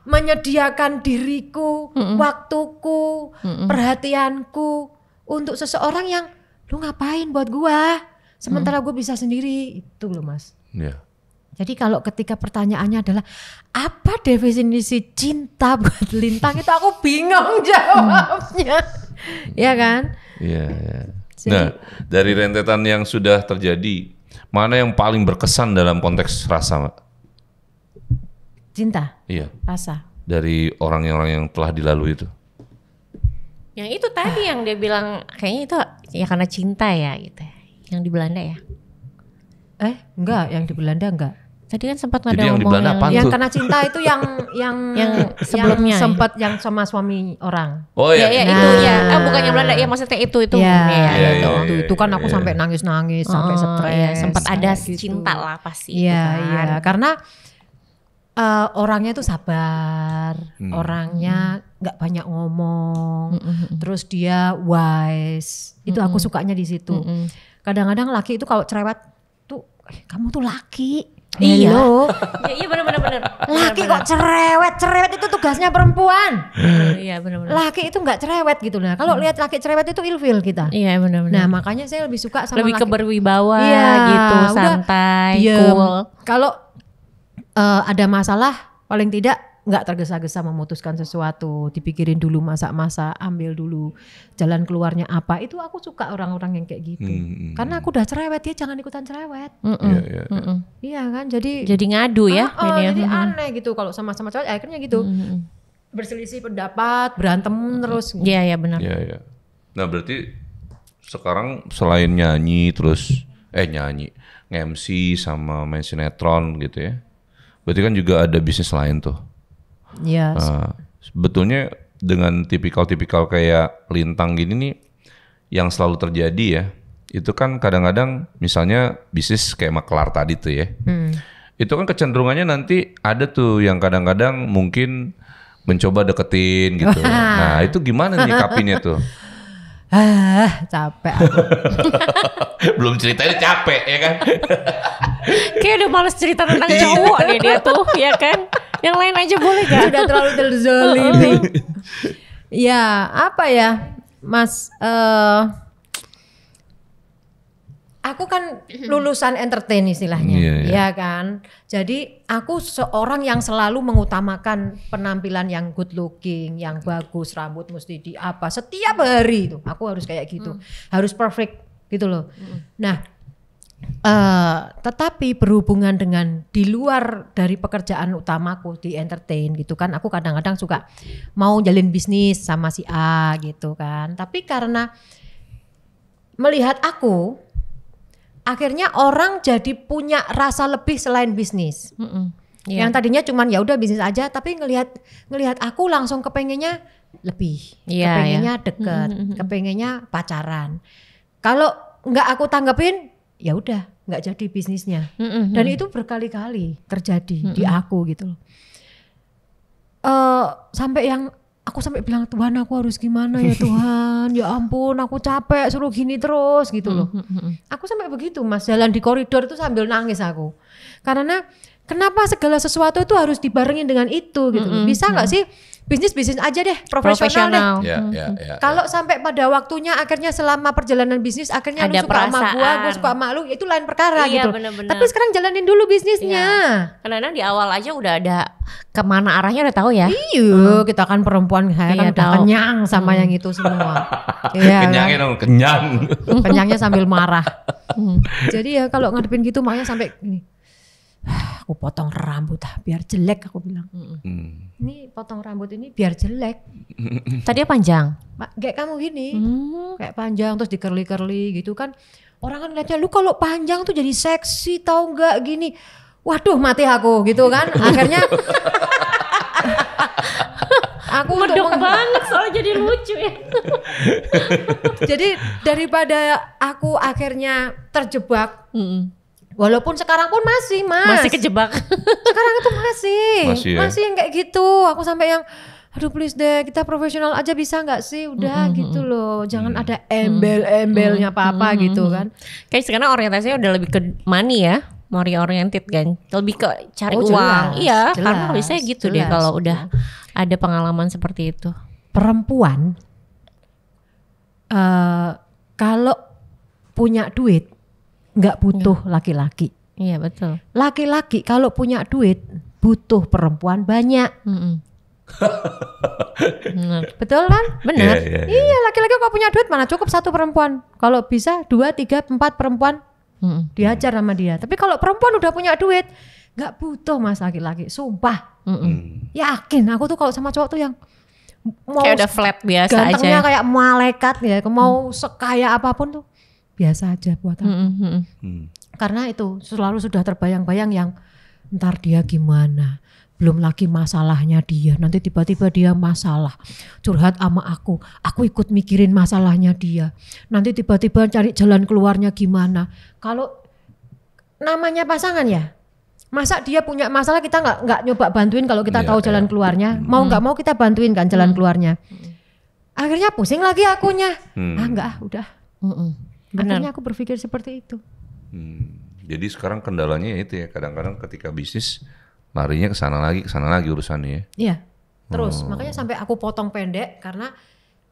menyediakan diriku, waktuku, perhatianku untuk seseorang yang lu ngapain buat gua, sementara gue bisa sendiri, itu loh Mas. Iya. Jadi kalau ketika pertanyaannya adalah apa definisi cinta buat Lintang, itu aku bingung jawabnya, ya kan? Iya. Nah, dari rentetan yang sudah terjadi, mana yang paling berkesan dalam konteks rasa, Mbak? Cinta, Iya. rasa. Dari orang-orang yang telah dilalui itu. Yang itu tadi yang dia bilang kayaknya itu ya karena cinta ya gitu. Yang di Belanda ya. Enggak, yang di Belanda enggak. Tadi kan sempat Jadi ada yang di ngomong Belanda apaan Yang tuh? karena cinta itu yang sebelumnya, sempat yang sama suami orang. Oh ya, iya. itu ya. Bukan yang Belanda ya, maksudnya itu. Itu kan aku sampai nangis-nangis, sampai stres. Ya, sempat ada gitu. cinta lah pasti. Iya, karena orangnya tuh sabar, orangnya nggak banyak ngomong, terus dia wise. Itu aku sukanya di situ. Kadang-kadang laki itu kalau cerewet tuh, kamu tuh laki. Iya. Hello. Iya benar. Laki kok cerewet itu tugasnya perempuan. Iya benar. Laki itu nggak cerewet gitu. Nah kalau lihat laki cerewet itu ilfil kita. Iya benar. Nah makanya saya lebih suka sama lebih laki. keberwibawa Iya, gitu, udah santai, diem. cool. Kalau ada masalah paling tidak nggak tergesa-gesa memutuskan sesuatu, dipikirin dulu masa-masa, ambil dulu jalan keluarnya apa. Itu aku suka orang-orang yang kayak gitu. Karena aku udah cerewet, dia jangan ikutan cerewet. Iya kan, jadi ngadu ya. Jadi aneh gitu kalau sama-sama cewek akhirnya gitu. Berselisih pendapat, berantem terus. Iya benar. Iya. Nah berarti sekarang selain nyanyi terus nge-MC sama main sinetron gitu ya. Berarti kan juga ada bisnis lain tuh. Iya. Sebetulnya dengan tipikal-tipikal kayak Lintang gini nih yang selalu terjadi ya. Itu kan kadang-kadang misalnya bisnis kayak makelar tadi tuh ya. Itu kan kecenderungannya nanti ada tuh yang kadang-kadang mungkin mencoba deketin gitu. Nah itu gimana nyikapinnya tuh? Capek aku. Belum ceritanya capek ya kan? Kayak udah males cerita tentang cowok nih dia tuh ya kan. Yang lain aja boleh gak? Sudah terlalu terzolimi. Ya apa ya Mas, aku kan lulusan entertain istilahnya, ya kan. Jadi aku seorang yang selalu mengutamakan penampilan yang good looking, yang bagus, rambut mesti di apa. Setiap hari itu aku harus kayak gitu, harus perfect gitu loh. Nah, tetapi berhubungan dengan di luar dari pekerjaan utamaku di entertain gitu kan, aku kadang-kadang suka mau jalin bisnis sama si A gitu kan. Tapi karena melihat aku, akhirnya orang jadi punya rasa lebih selain bisnis. Yang tadinya cuman ya udah bisnis aja, tapi ngelihat aku langsung kepengennya lebih, kepengennya deket, kepengennya pacaran. Kalau nggak aku tanggepin, ya udah nggak jadi bisnisnya. Dan itu berkali-kali terjadi di aku gitu loh. Sampai yang aku sampai bilang, Tuhan aku harus gimana ya Tuhan, ya ampun aku capek suruh gini terus gitu loh. Aku sampai begitu Mas, jalan di koridor itu sambil nangis aku. Karena kenapa segala sesuatu itu harus dibarengin dengan itu gitu loh. Bisa nggak sih bisnis aja deh, profesional deh. Kalau sampai pada waktunya akhirnya selama perjalanan bisnis akhirnya ada lu suka sama gue suka sama lu, itu lain perkara gitu. Bener-bener. Tapi sekarang jalanin dulu bisnisnya. Karena di awal aja udah ada kemana arahnya udah tahu ya. Iya, kita kan perempuan kan udah kenyang sama yang itu semua. Kenyangnya dong, kenyang. Kenyangnya sambil marah. Jadi ya kalau ngadepin gitu makanya sampai gini. Aku potong rambut biar jelek, aku bilang. Ini potong rambut ini biar jelek. Tadinya panjang? Kayak kamu gini, kayak panjang terus di curly gitu kan. Orang kan lihatnya, lu kalau panjang tuh jadi seksi tahu nggak gini. Waduh mati aku gitu kan. Akhirnya aku medok banget soalnya jadi lucu ya. Jadi daripada aku akhirnya terjebak. Walaupun sekarang pun masih Mas. Masih kejebak. Sekarang itu masih yang kayak gitu. Aku sampai yang aduh please deh kita profesional aja bisa gak sih? Udah gitu loh. Jangan ada embel-embelnya apa-apa gitu kan. Kayak sekarang orientasinya udah lebih ke money ya. Money oriented kan. Lebih ke cari uang. Iya karena biasanya gitu deh kalau udah ada pengalaman seperti itu. Perempuan kalau punya duit nggak butuh laki-laki. Iya betul. Laki-laki kalau punya duit butuh perempuan banyak. Betul kan? Benar. Iya laki-laki kalau punya duit mana cukup satu perempuan. Kalau bisa 2, 3, 4 perempuan diajar sama dia. Tapi kalau perempuan udah punya duit nggak butuh Mas laki-laki. Sumpah. Yakin aku tuh kalau sama cowok tuh yang mau kayak udah flat biasa aja. Gantengnya kayak malaikat ya. Mau sekaya apapun tuh biasa aja buat aku. Karena itu selalu sudah terbayang-bayang yang ntar dia gimana. Belum lagi masalahnya dia. Nanti tiba-tiba dia masalah. Curhat sama aku ikut mikirin masalahnya dia. Nanti tiba-tiba cari jalan keluarnya gimana. Kalau namanya pasangan ya. Masa dia punya masalah kita nggak nyoba bantuin kalau kita tahu jalan keluarnya. Mau nggak mau kita bantuin kan jalan keluarnya. Akhirnya pusing lagi akunya. Enggak udah. Akhirnya aku berpikir seperti itu. Jadi sekarang kendalanya itu ya kadang-kadang ketika bisnis larinya ke sana lagi urusannya ya. Iya. Terus makanya sampai aku potong pendek karena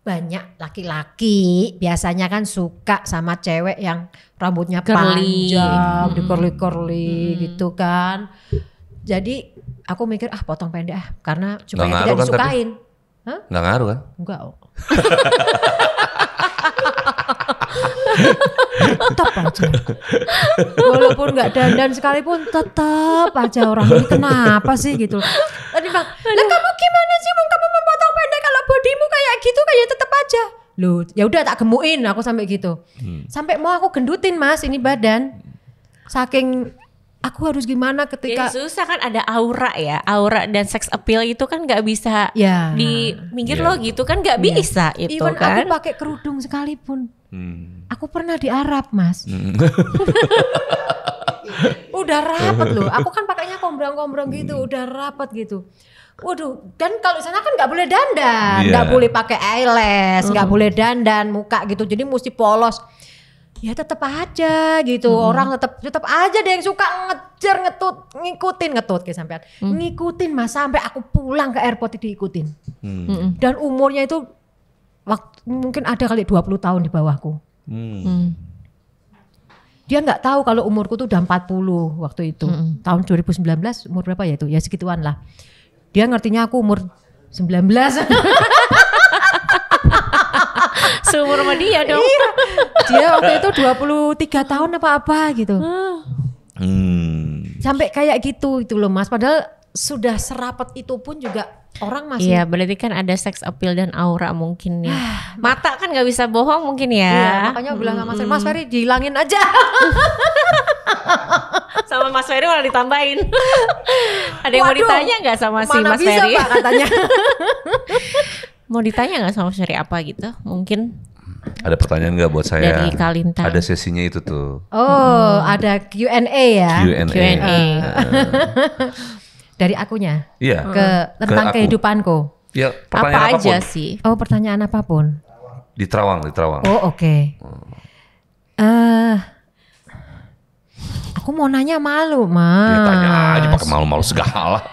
banyak laki-laki biasanya kan suka sama cewek yang rambutnya panjang, di curly gitu kan. Jadi aku mikir potong pendek karena supaya Nggak tidak ngaruh kan disukain. Hah? Nggak ngaruh kan? Enggak. Tetap aja. Walaupun nggak dandan sekalipun tetap aja orang ini kenapa sih gitu. Tadi bang, lah kamu gimana sih kamu memotong pendek kalau bodimu kayak gitu kayak tetap aja. Loh, ya udah tak gemukin aku sampai gitu. Sampai mau aku gendutin Mas ini badan. Saking aku harus gimana ketika susah kan ada aura dan sex appeal itu kan nggak bisa di minggir lo gitu kan nggak bisa itu even kan. Aku pakai kerudung sekalipun. Aku pernah di Arab Mas. Udah rapat loh. Aku kan pakainya kombrong-kombrong gitu, udah rapat gitu. Waduh, dan kalau di sana kan nggak boleh dandan, nggak boleh pakai eyelash, nggak boleh dandan muka gitu. Jadi mesti polos. Ya tetap aja gitu. Orang tetap aja ada yang suka ngejar ngikutin kayak sampean. Ngikutin Mas sampai aku pulang ke airport diikutin. Dan umurnya itu mungkin ada kali 20 tahun di bawahku. Dia nggak tahu kalau umurku tuh udah 40 waktu itu. Tahun 2019 umur berapa ya itu? Ya segituan lah. Dia ngertinya aku umur 19. Seumur sama dia dong. Iya. Dia waktu itu 23 tahun apa gitu. Sampai kayak gitu itu loh Mas. Padahal sudah serapat itu pun juga orang masih. Iya, berarti kan ada sex appeal dan aura mungkin ya. Mata kan nggak bisa bohong mungkin ya. Iya, makanya bilang sama Mas Ferry dihilangin aja. Sama Mas Ferry malah ditambahin. Ada yang mau ditanya nggak sama si Mas Ferry? Pak, katanya. Mau ditanya nggak sama Mas Ferry apa gitu? Mungkin. Ada pertanyaan nggak buat saya? Dari Kalintang. Ada sesinya itu tuh. Oh, ada Q&A ya. Q&A. Dari akunya. Iya. Tentang kehidupanku. Ya, pertanyaan apa aja apapun. sih? Oh, pertanyaan apapun. Di Terawang. Oh, oke. Aku mau nanya malu, Mas. Ya, tanya aja pakai malu-malu segala.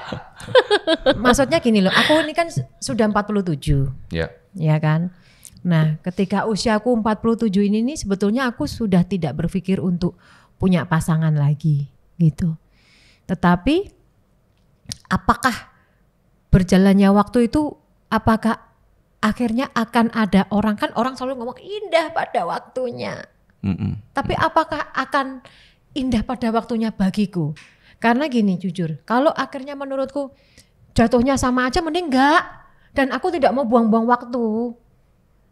Maksudnya gini loh, aku ini kan sudah 47. Ya. Ya kan? Nah, ketika usiaku 47 ini nih sebetulnya aku sudah tidak berpikir untuk punya pasangan lagi gitu. Tetapi apakah berjalannya waktu itu apakah akhirnya akan ada orang, kan orang selalu ngomong indah pada waktunya. Tapi apakah akan indah pada waktunya bagiku? Karena gini jujur, kalau akhirnya menurutku jatuhnya sama aja mending enggak. Dan aku tidak mau buang-buang waktu.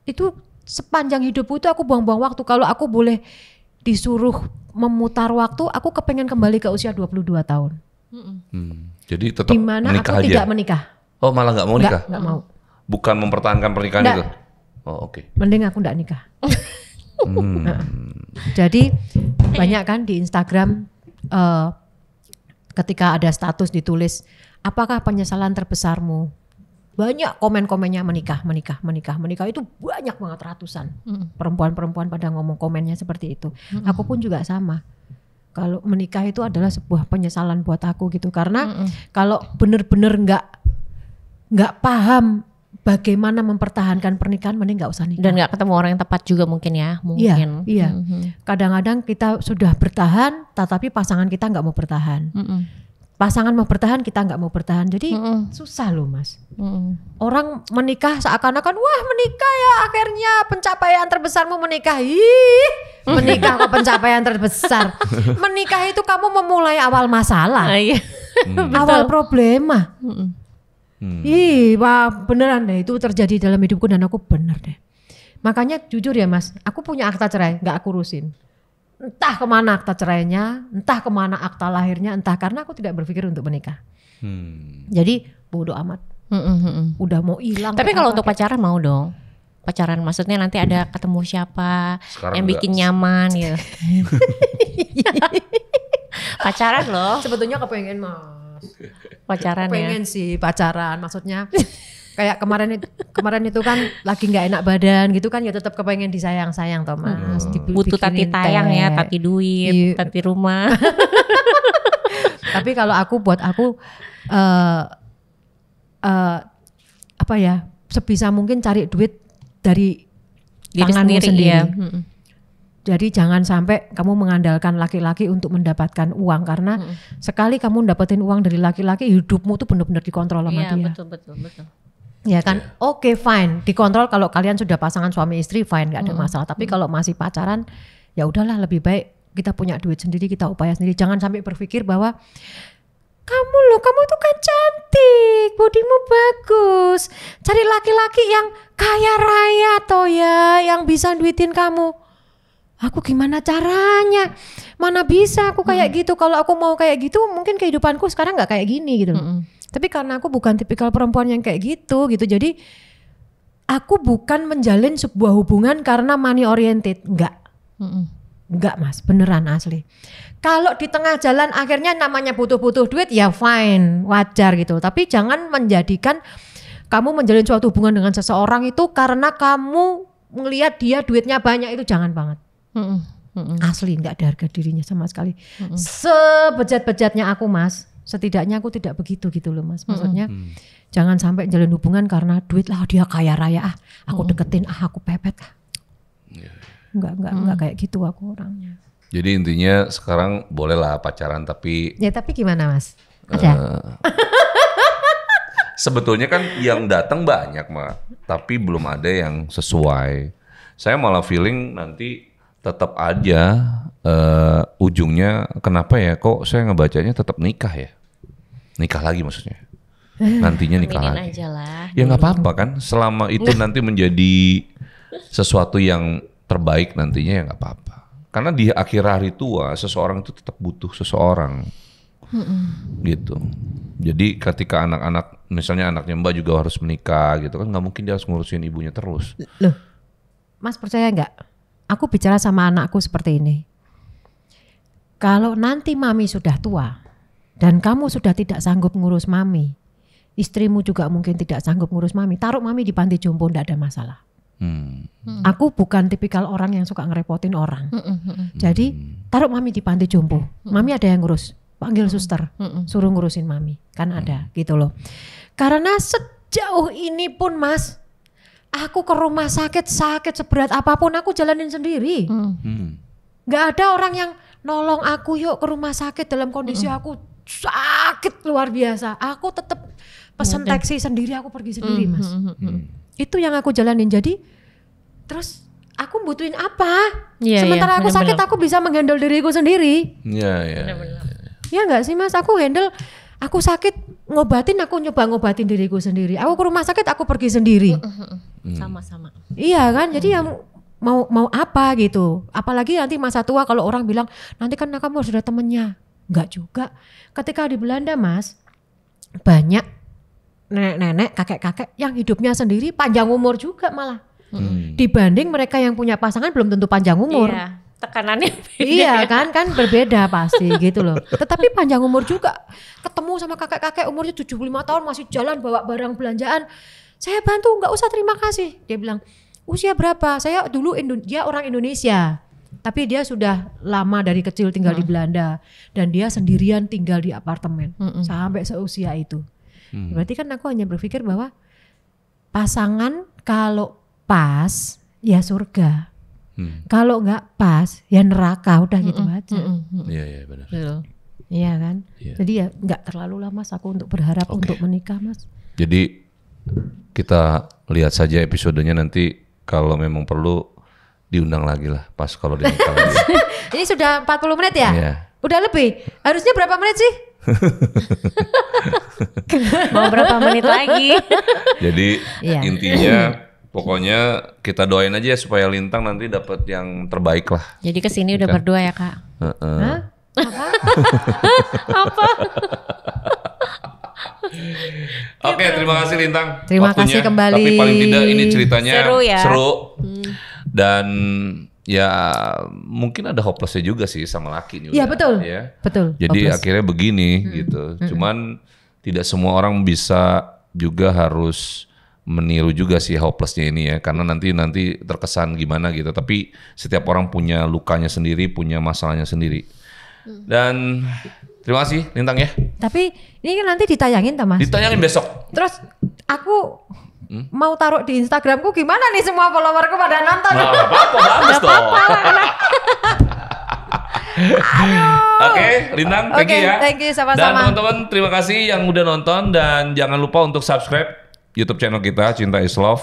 Itu sepanjang hidupku itu aku buang-buang waktu. Kalau aku boleh disuruh memutar waktu, aku kepengen kembali ke usia 22 tahun. Jadi tetap dimana menikah aku aja? tidak menikah. Oh malah nggak mau nikah? Nggak mau. Bukan mempertahankan pernikahan itu? Oh oke. Mending aku nggak nikah. Jadi banyak kan di Instagram ketika ada status ditulis, apakah penyesalan terbesarmu? Banyak komen-komennya menikah itu banyak banget ratusan. Perempuan-perempuan pada ngomong komennya seperti itu. Aku pun juga sama. Kalau menikah itu adalah sebuah penyesalan buat aku gitu, karena kalau bener-bener nggak paham bagaimana mempertahankan pernikahan, mending nggak usah nikah. Dan nggak ketemu orang yang tepat juga mungkin ya, mungkin. Iya. Kadang-kadang kita sudah bertahan, tetapi pasangan kita nggak mau bertahan. Pasangan mau bertahan, kita nggak mau bertahan. Jadi susah loh Mas. Orang menikah seakan-akan wah menikah ya akhirnya pencapaian terbesarmu menikah. Ih, menikah kok pencapaian terbesar. Menikah itu kamu memulai awal masalah, awal problema. Ih, wah beneran deh itu terjadi dalam hidupku dan aku bener deh. Makanya jujur ya Mas, aku punya akta cerai, nggak aku urusin. Entah kemana akta cerainya, entah kemana akta lahirnya, entah, karena aku tidak berpikir untuk menikah. Jadi bodo amat. Udah mau hilang. Tapi kalau untuk pacaran mau dong. Pacaran maksudnya nanti ada ketemu siapa sekarang yang bikin nyaman gitu. Pacaran loh. Sebetulnya kepengen Mas. Pacaran kepengen sih pacaran, maksudnya kayak kemarin itu kan lagi nggak enak badan gitu kan, ya tetap kepengen disayang-sayang toh Mas. Butuh tati tayang ya, tati duit, tati rumah. Tapi kalau buat aku apa ya, sebisa mungkin cari duit dari tanganmu sendiri. Jadi jangan sampai kamu mengandalkan laki-laki untuk mendapatkan uang, karena sekali kamu dapetin uang dari laki-laki, hidupmu tuh benar-benar dikontrol sama dia. Iya, betul. Ya kan, oke, fine, dikontrol kalau kalian sudah pasangan suami istri, fine, nggak ada masalah. Tapi kalau masih pacaran, ya udahlah, lebih baik kita punya duit sendiri, kita upaya sendiri. Jangan sampai berpikir bahwa kamu tuh kan cantik, bodimu bagus, cari laki-laki yang kaya raya toh ya, yang bisa duitin kamu. Aku gimana caranya? Mana bisa aku kayak gitu? Kalau aku mau kayak gitu, mungkin kehidupanku sekarang nggak kayak gini gitu loh. Tapi karena aku bukan tipikal perempuan yang kayak gitu. Jadi aku bukan menjalin sebuah hubungan karena money oriented, enggak Mas, beneran asli. Kalau di tengah jalan akhirnya namanya butuh duit, ya fine, wajar gitu. Tapi jangan menjadikan kamu menjalin suatu hubungan dengan seseorang itu karena kamu melihat dia duitnya banyak, itu jangan banget. Asli nggak ada harga dirinya sama sekali. Sebejat-bejatnya aku Mas, setidaknya aku tidak begitu gitu loh Mas. Maksudnya jangan sampai jalin hubungan karena duit lah, dia kaya raya, aku deketin, aku pepet. Enggak kayak gitu aku orangnya. Jadi intinya sekarang bolehlah pacaran, tapi ya tapi gimana Mas? Ada? Sebetulnya kan yang datang banyak tapi belum ada yang sesuai. Saya malah feeling nanti tetap aja ujungnya, kenapa ya kok saya ngebacanya tetap nikah ya? Nikah lagi maksudnya. Nantinya nikah lagi. Aja lah. Ya nggak apa-apa kan, selama itu nanti menjadi sesuatu yang terbaik nantinya, ya nggak apa-apa. Karena di akhir hari tua seseorang itu tetap butuh seseorang, gitu. Jadi ketika anak-anak, misalnya anaknya Mbak juga harus menikah gitu kan, nggak mungkin dia harus ngurusin ibunya terus. Loh, Mas percaya nggak? Aku bicara sama anakku seperti ini. Kalau nanti mami sudah tua dan kamu sudah tidak sanggup ngurus mami, istrimu juga mungkin tidak sanggup ngurus mami, taruh mami di panti jompo, nggak ada masalah. Aku bukan tipikal orang yang suka ngerepotin orang. Jadi taruh mami di panti jompo, mami ada yang ngurus, panggil suster, suruh ngurusin mami, kan ada gitu loh. Karena sejauh ini pun Mas, aku ke rumah sakit seberat apapun aku jalanin sendiri. Gak ada orang yang nolong aku, yuk ke rumah sakit dalam kondisi aku sakit luar biasa. Aku tetap pesen taksi sendiri, aku pergi sendiri Mas. Itu yang aku jalanin. Jadi terus aku butuhin apa? Sementara aku sakit, aku bisa menghandle diriku sendiri. Iya. Ya enggak sih Mas, aku handle, aku sakit ngobatin, aku nyoba ngobatin diriku sendiri. Aku ke rumah sakit, aku pergi sendiri. Sama-sama. Iya kan, jadi yang mau apa gitu. Apalagi nanti masa tua kalau orang bilang nanti kan kamu harus ada temennya. Enggak juga. Ketika di Belanda Mas, banyak nenek-nenek, kakek-kakek yang hidupnya sendiri panjang umur juga malah. Dibanding mereka yang punya pasangan belum tentu panjang umur. Iya, tekanannya beda. Iya kan berbeda pasti gitu loh. Tetapi panjang umur juga. Ketemu sama kakek-kakek umurnya 75 tahun masih jalan bawa barang belanjaan. Saya bantu, nggak usah terima kasih. Dia bilang, usia berapa? Saya dulu dia orang Indonesia. Tapi dia sudah lama dari kecil tinggal di Belanda. Dan dia sendirian tinggal di apartemen. Sampai seusia itu. Berarti kan aku hanya berpikir bahwa pasangan kalau pas ya surga, kalau nggak pas ya neraka, udah gitu aja. Iya benar. Iya kan. Jadi ya nggak terlalu lama Mas aku untuk berharap untuk menikah Mas. Jadi kita lihat saja episodenya nanti, kalau memang perlu diundang lagi lah pas kalau dinikah lagi. Ini sudah 40 menit ya? Iya. Udah lebih. Harusnya berapa menit sih? Mau berapa menit lagi? Jadi intinya pokoknya kita doain aja supaya Lintang nanti dapat yang terbaik lah. Jadi kesini udah berdua ya Kak? Hah? Apa? Oke, terima kasih Lintang. Terima kasih kembali. Tapi paling tidak ini ceritanya seru ya. Dan ya mungkin ada hopelessnya juga sih sama laki juga. Iya betul. Ya. Betul. Jadi hopeless. akhirnya begini gitu. Cuman tidak semua orang bisa juga harus meniru juga sih hopelessnya ini ya, karena nanti terkesan gimana gitu. Tapi setiap orang punya lukanya sendiri, punya masalahnya sendiri. Dan terima kasih Lintang ya. Tapi ini kan nanti ditayangin Mas? Ditayangin besok. Terus aku mau taruh di Instagramku gimana nih semua followerku pada nonton? Nah, apa-apa, bagus dong. Oke, Lintang, thank you ya. Thank you, sama-sama. Dan teman-teman, terima kasih yang udah nonton dan jangan lupa untuk subscribe YouTube channel kita Cinta is Love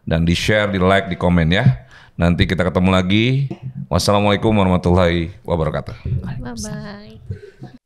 dan di share, di like, di komen ya. Nanti kita ketemu lagi. Wassalamualaikum warahmatullahi wabarakatuh. Bye bye.